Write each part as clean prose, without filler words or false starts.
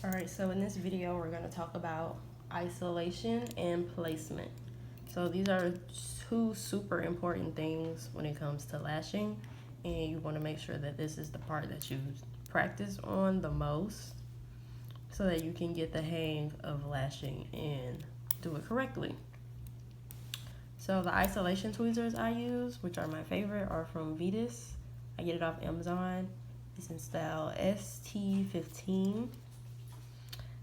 Alright, so in this video we're going to talk about isolation and placement. So these are two super important things when it comes to lashing, and you want to make sure that this is the part that you practice on the most so that you can get the hang of lashing and do it correctly. So the isolation tweezers I use, which are my favorite, are from Vetus. I get it off Amazon. It's in style ST15.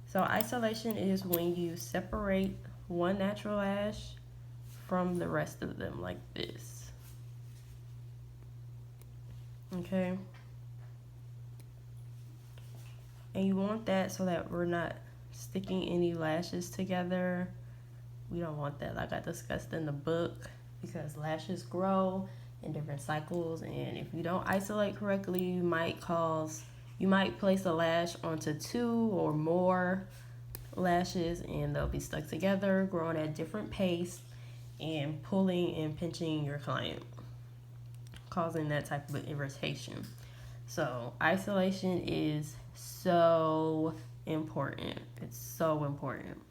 So isolation is when you separate one natural lash from the rest of them, like this. Okay? And you want that so that we're not sticking any lashes together. We don't want that, like I discussed in the book, because lashes grow in different cycles, and if you don't isolate correctly, you might place a lash onto two or more lashes, and they'll be stuck together, growing at different pace, and pulling and pinching your client, causing that type of irritation. So isolation is so important. It's so important.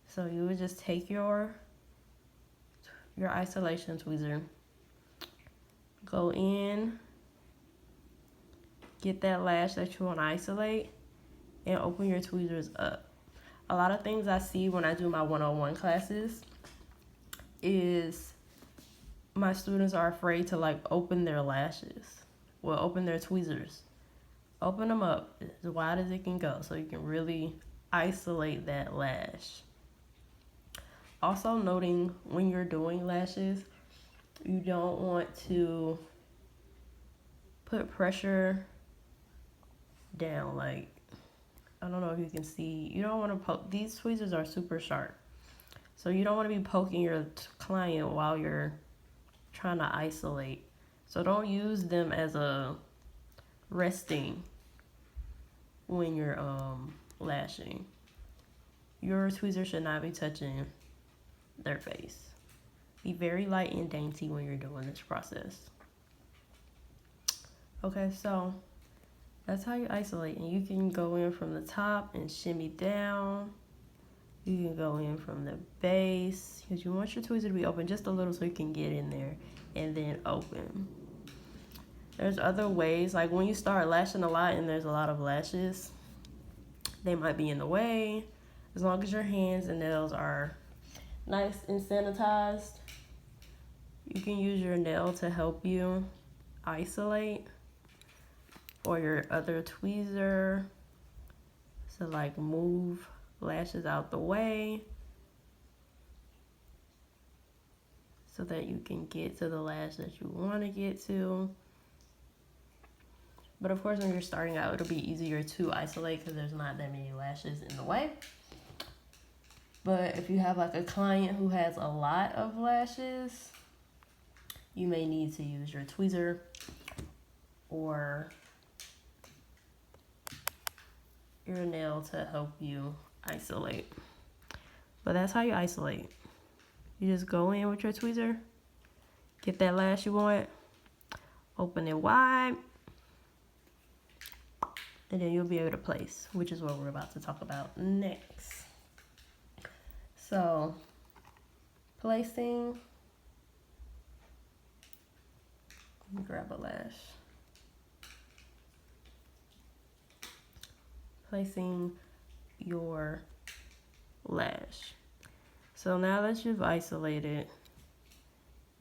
So you would just take your isolation tweezer, go in, get that lash that you want to isolate, and open your tweezers up. A lot of things I see when I do my one-on-one classes is my students are afraid to like open their lashes. Well, open their tweezers. Open them up as wide as it can go so you can really isolate that lash. Also noting when you're doing lashes, you don't want to put pressure down. Like, I don't know if you can see, you don't want to poke. These tweezers are super sharp. So you don't want to be poking your client while you're trying to isolate. So don't use them as a resting when you're lashing. Your tweezer should not be touching their face. Be very light and dainty when you're doing this process. Okay, so that's how you isolate, and you can go in from the top and shimmy down. You can go in from the base because you want your tweezer to be open just a little so you can get in there, and then open. There's other ways, like when you start lashing a lot and there's a lot of lashes, they might be in the way. As long as your hands and nails are nice and sanitized, you can use your nail to help you isolate, or your other tweezer to like move lashes out the way so that you can get to the lash that you want to get to. But of course, when you're starting out, it'll be easier to isolate because there's not that many lashes in the way. But if you have like a client who has a lot of lashes, you may need to use your tweezer or your nail to help you isolate. But that's how you isolate. You just go in with your tweezer, get that lash you want, open it wide, and then you'll be able to place, which is what we're about to talk about next. So, placing, grab a lash. Placing your lash. So now that you've isolated,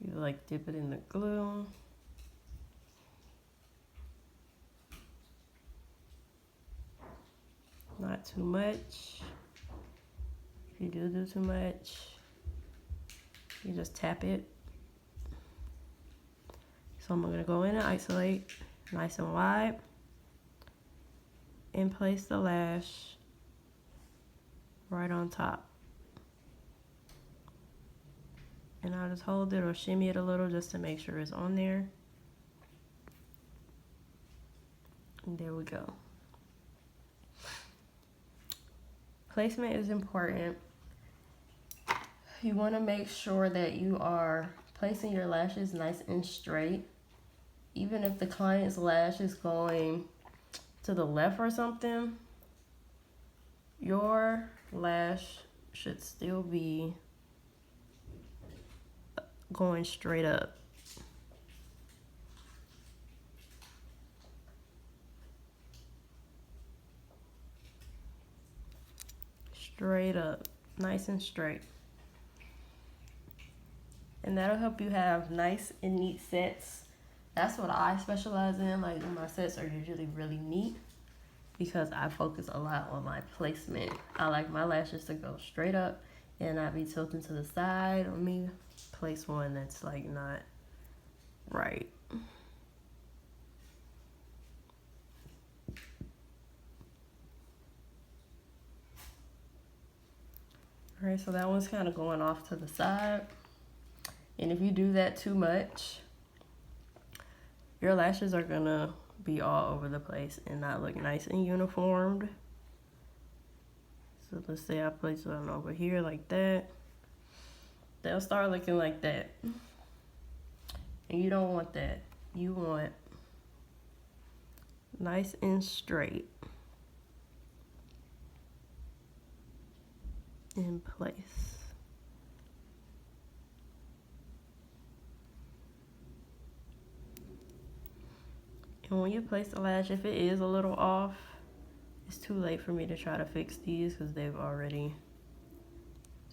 you like dip it in the glue. Not too much. If you do too much, you just tap it. So I'm gonna go in and isolate nice and wide and place the lash right on top. And I'll just hold it or shimmy it a little just to make sure it's on there. And there we go. Placement is important. You want to make sure that you are placing your lashes nice and straight. Even if the client's lash is going to the left or something, your lash should still be going straight up. Straight up, nice and straight. And that'll help you have nice and neat sets. That's what I specialize in. Like, my sets are usually really neat because I focus a lot on my placement. I like my lashes to go straight up and not be tilting to the side. Let me place one that's like not right. All right, so that one's kind of going off to the side. And if you do that too much, your lashes are gonna be all over the place and not look nice and uniformed. So let's say I place one over here like that. They'll start looking like that. And you don't want that. You want nice and straight in place. And when you place the lash, if it is a little off, it's too late for me to try to fix these because they've already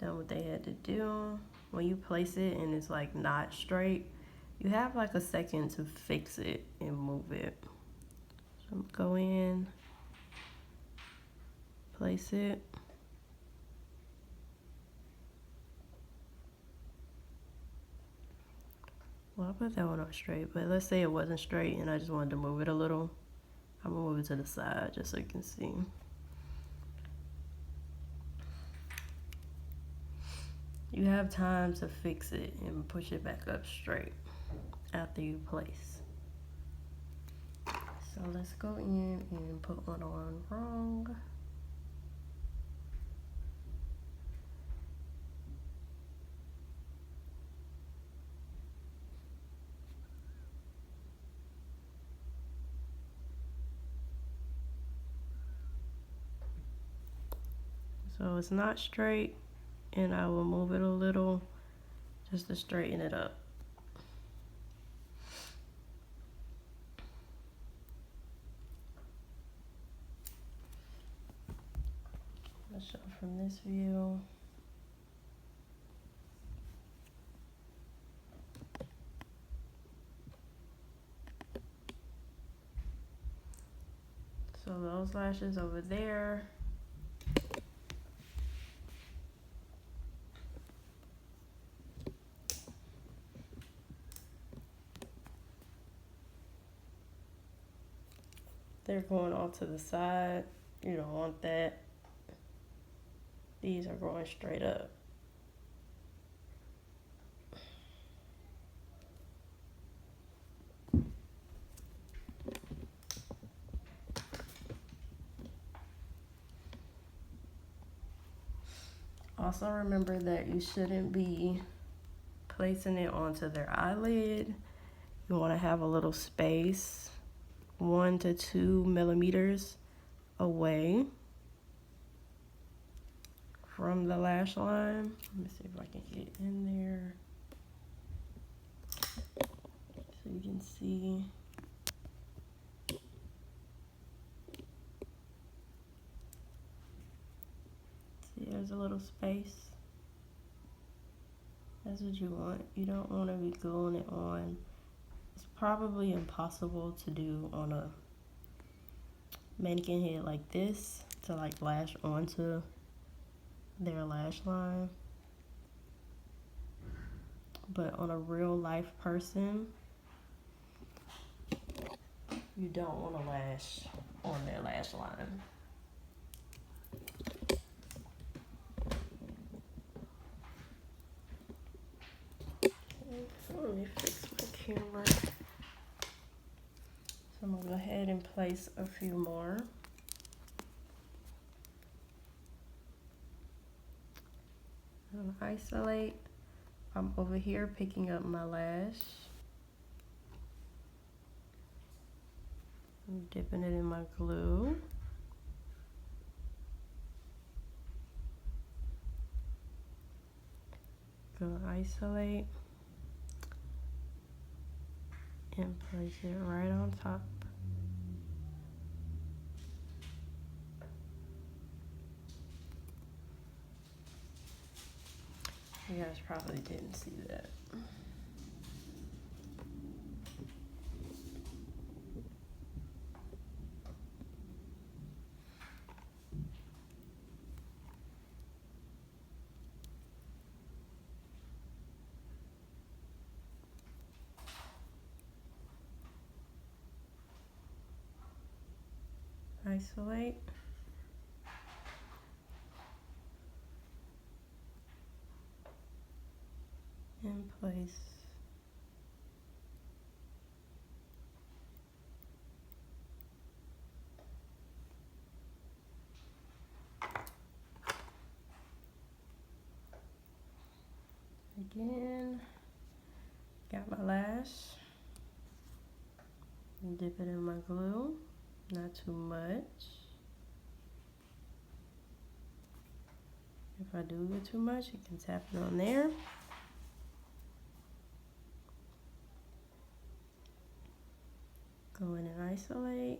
done what they had to do. When you place it and it's like not straight, you have like a second to fix it and move it. So I'm gonna go in, place it. Well, I put that one on straight, but let's say it wasn't straight and I just wanted to move it a little. I'm gonna move it to the side just so you can see. You have time to fix it and push it back up straight after you place. So let's go in and put one on wrong. So it's not straight, and I will move it a little just to straighten it up. Let's show from this view. So those lashes over there, they're going off to the side. You don't want that. These are going straight up. Also remember that you shouldn't be placing it onto their eyelid. You want to have a little space, 1 to 2 millimeters away from the lash line. Let me see if I can get in there so you can see. See, there's a little space. That's what you want. You don't want to be gluing it on. It's probably impossible to do on a mannequin head like this, to like lash onto their lash line. But on a real life person, you don't want to lash on their lash line. Let me fix my camera. So I'm gonna go ahead and place a few more. I'm gonna isolate. I'm over here picking up my lash. I'm dipping it in my glue. Go isolate and place it right on top. You guys probably didn't see that. Isolate. In place. Again, got my lash. Dip it in my glue, not too much. If I do get too much, you can tap it on there. Go in and isolate.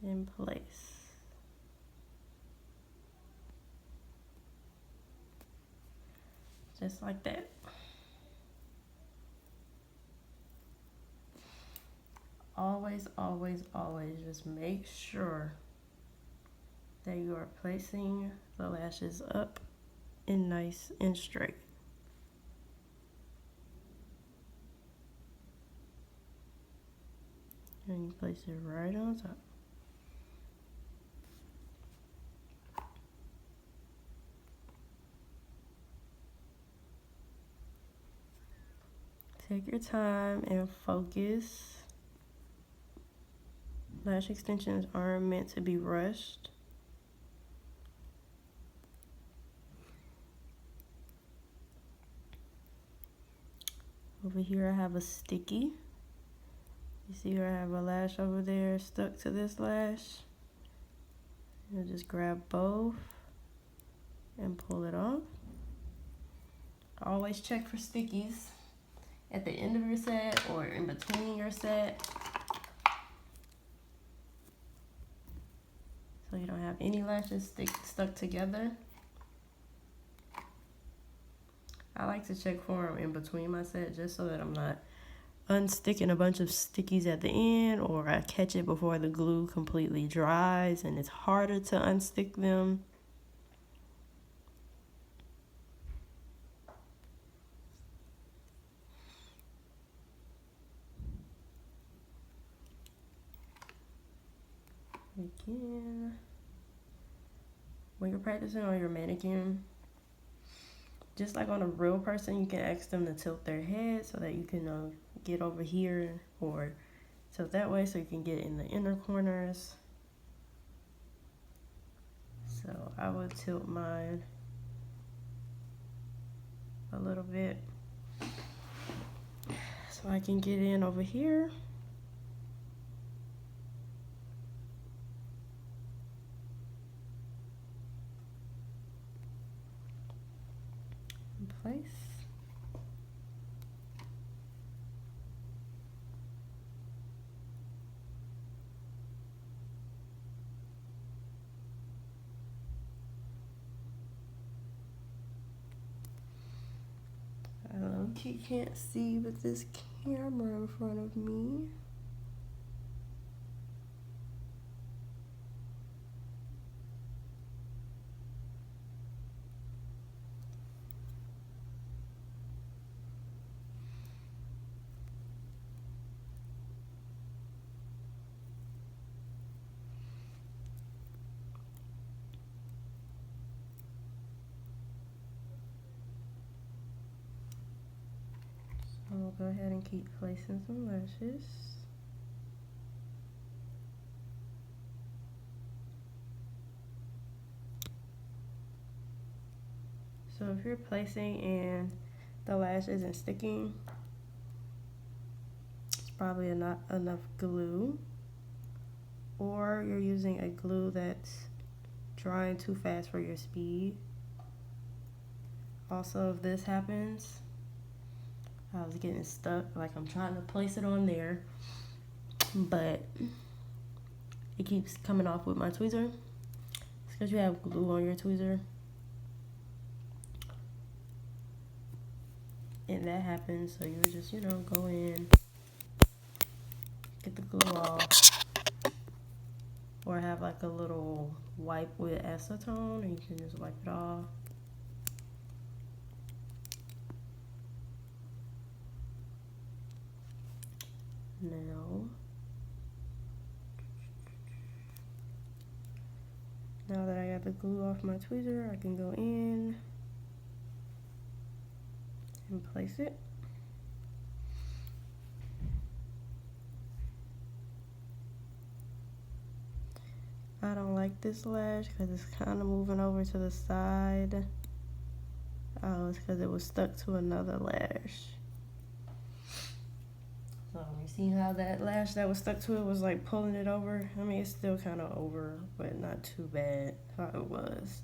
In place. Just like that. Always, always, always just make sure that you are placing the lashes up and nice and straight. And you place it right on top. Take your time and focus. Lash extensions aren't meant to be rushed. Over here I have a sticky. You see where I have a lash over there stuck to this lash? You'll just grab both and pull it off. Always check for stickies at the end of your set or in between your set, so you don't have any lashes stuck together. I like to check for them in between my set just so that I'm not unsticking a bunch of stickies at the end, or I catch it before the glue completely dries and it's harder to unstick them. Again, when you're practicing on your mannequin, just like on a real person, you can ask them to tilt their head so that you can get over here, or tilt that way so you can get in the inner corners. So I would tilt mine a little bit so I can get in over here. In place. I know you can't see with this camera in front of me. I'll go ahead and keep placing some lashes. So if you're placing and the lash isn't sticking, it's probably not enough glue, or you're using a glue that's drying too fast for your speed. Also, if this happens, I was getting stuck, like I'm trying to place it on there, but it keeps coming off with my tweezer. It's because you have glue on your tweezer. And that happens, so you would just, go in, get the glue off, or have like a little wipe with acetone, and you can just wipe it off. Now that I got the glue off my tweezer, I can go in and place it. I don't like this lash because it's kind of moving over to the side. Oh, it's because it was stuck to another lash. So you see how that lash that was stuck to it was like pulling it over? I mean, it's still kind of over, but not too bad how it was.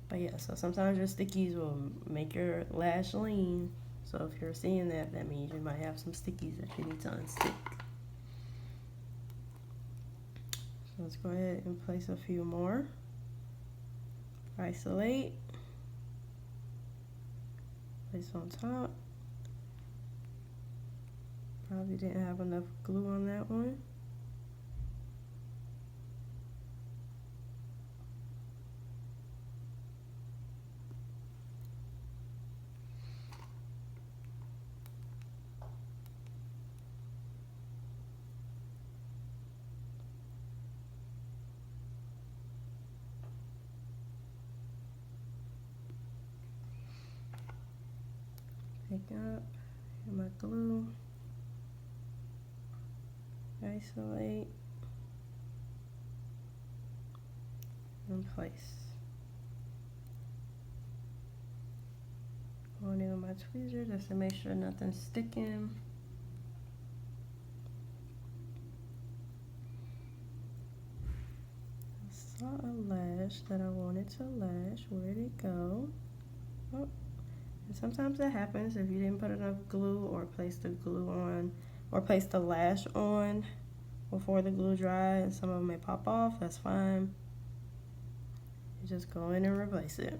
But yeah, so sometimes your stickies will make your lash lean. So if you're seeing that, that means you might have some stickies that you need to unstick. So let's go ahead and place a few more. Isolate. Place on top. Probably didn't have enough glue on that one. Pick up my glue. Isolate and place. Going in with my tweezer just to make sure nothing's sticking. I saw a lash that I wanted to lash. Where'd it go? Oh. And sometimes that happens if you didn't put enough glue or place the glue on, or place the lash on before the glue dries, and some of them may pop off. That's fine. You just go in and replace it.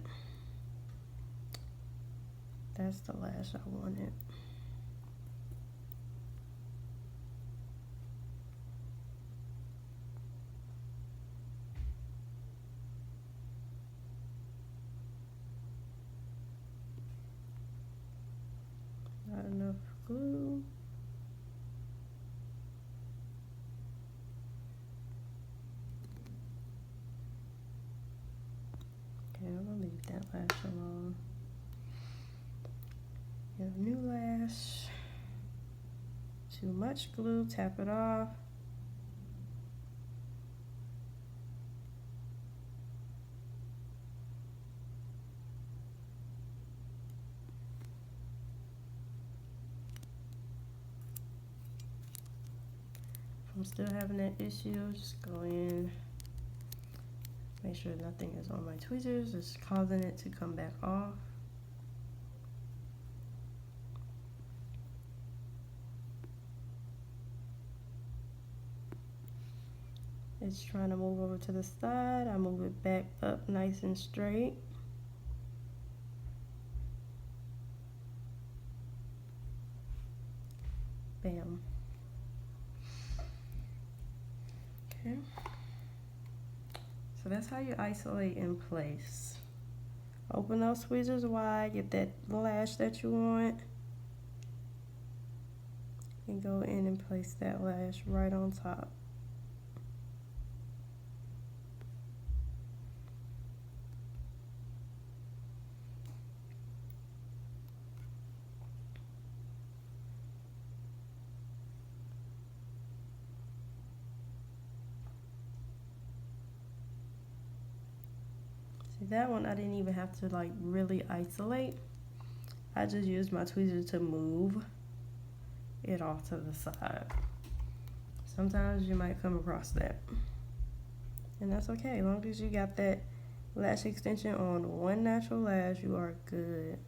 That's the lash I wanted. Not enough glue. Okay, I'm gonna leave that lash alone. Get a new lash. Too much glue, tap it off. If I'm still having that issue, just go in. Make sure nothing is on my tweezers, just causing it to come back off. It's trying to move over to the side. I move it back up nice and straight. Bam. Okay. So that's how you isolate in place. Open those tweezers wide, get that lash that you want, and go in and place that lash right on top. that one I didn't even have to like really isolate. I just used my tweezers to move it off to the side. Sometimes you might come across that, and that's okay. As long as you got that lash extension on one natural lash, you are good.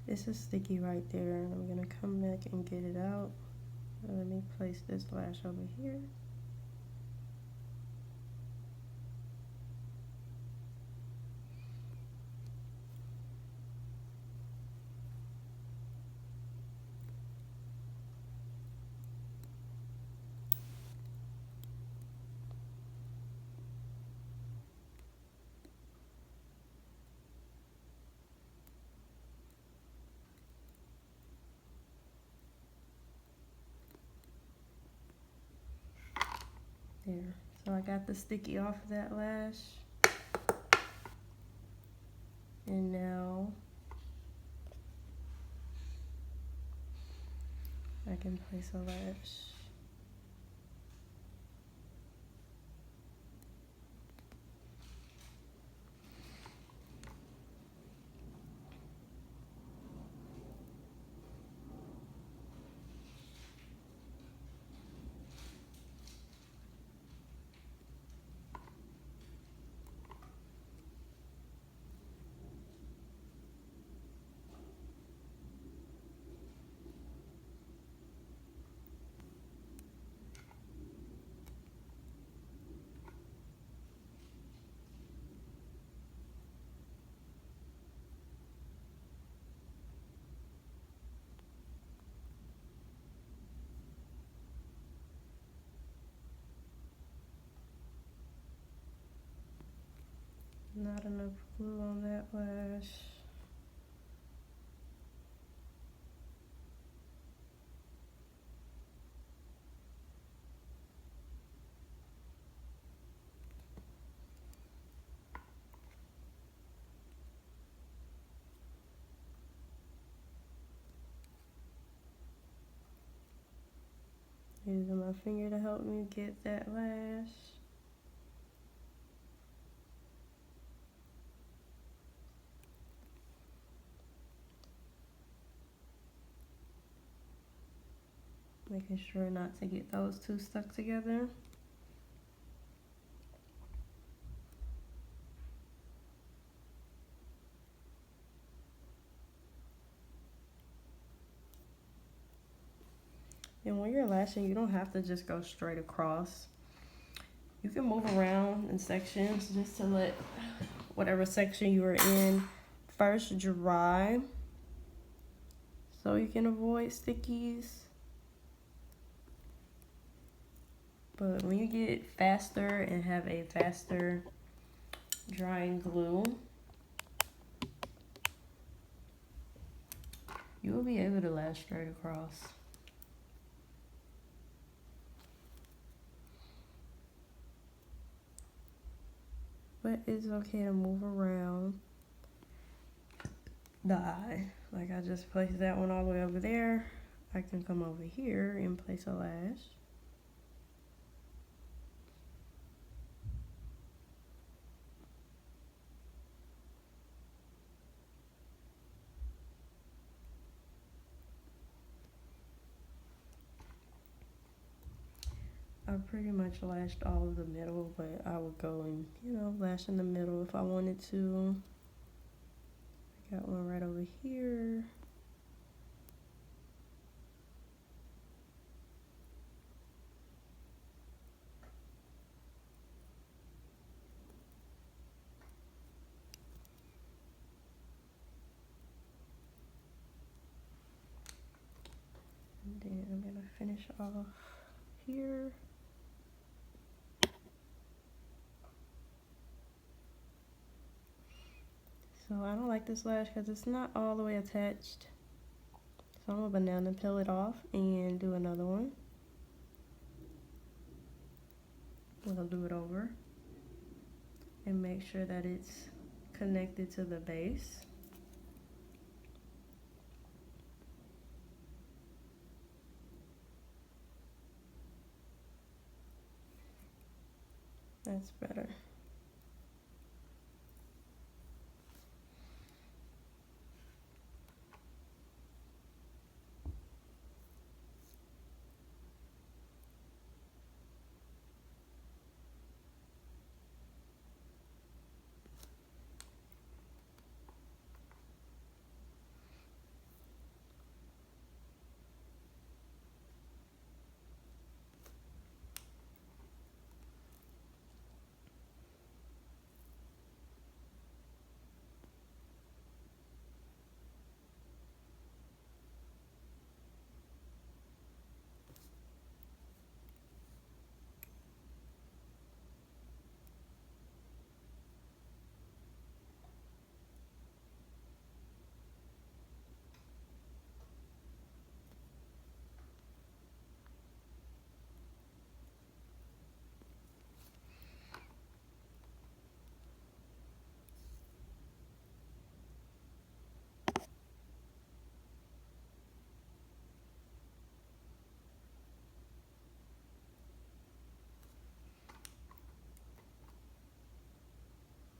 This is sticky right there, and I'm gonna come back and get it out. Let me place this lash over here. There. So I got the sticky off of that lash. And now I can place a lash. Not enough glue on that lash. Using my finger to help me get that lash. Making sure not to get those two stuck together. And when you're lashing, you don't have to just go straight across. You can move around in sections just to let whatever section you are in first dry, so you can avoid stickies. But when you get faster and have a faster drying glue, you will be able to lash straight across. But it's okay to move around the eye. Like I just placed that one all the way over there. I can come over here and place a lash. I pretty much lashed all of the middle, but I would go and, lash in the middle if I wanted to. I got one right over here. And then I'm gonna finish off here. So I don't like this lash because it's not all the way attached. So I'm gonna banana peel it off and do another one. We'll do it over and make sure that it's connected to the base. That's better.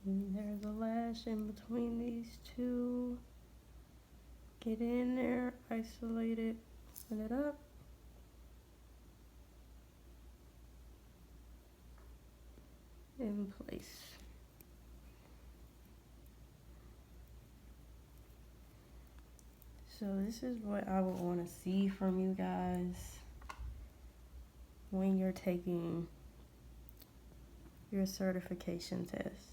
And there's a lash in between these two. Get in there, isolate it, open it up. In place. So this is what I would want to see from you guys when you're taking your certification test.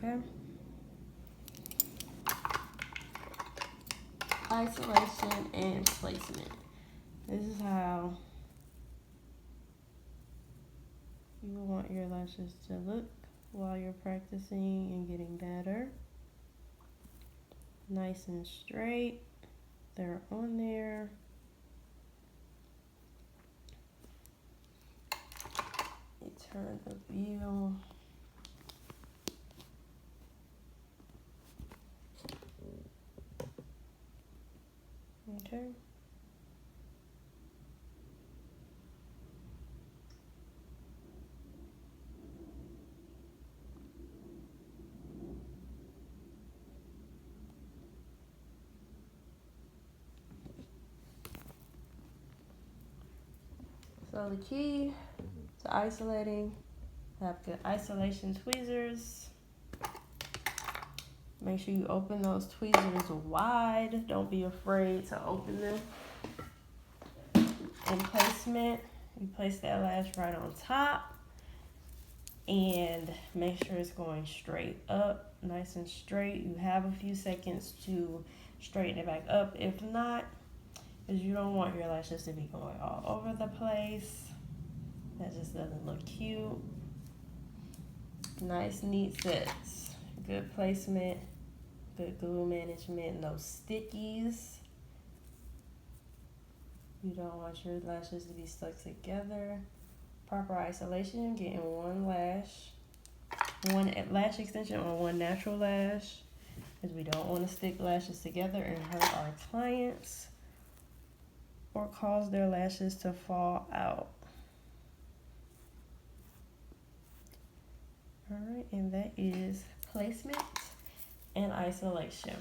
Okay. Isolation and placement. This is how you want your lashes to look while you're practicing and getting better. Nice and straight. They're on there. You turn the view. Okay. So the key to isolating, have good isolation tweezers. Make sure you open those tweezers wide. Don't be afraid to open them. In placement, you place that lash right on top and make sure it's going straight up, nice and straight. You have a few seconds to straighten it back up. If not, because you don't want your lashes to be going all over the place. That just doesn't look cute. Nice, neat sets. Good placement, good glue management, no stickies. You don't want your lashes to be stuck together. Proper isolation, getting one lash extension on one natural lash, because we don't want to stick lashes together and hurt our clients or cause their lashes to fall out. All right, and that is placement and isolation.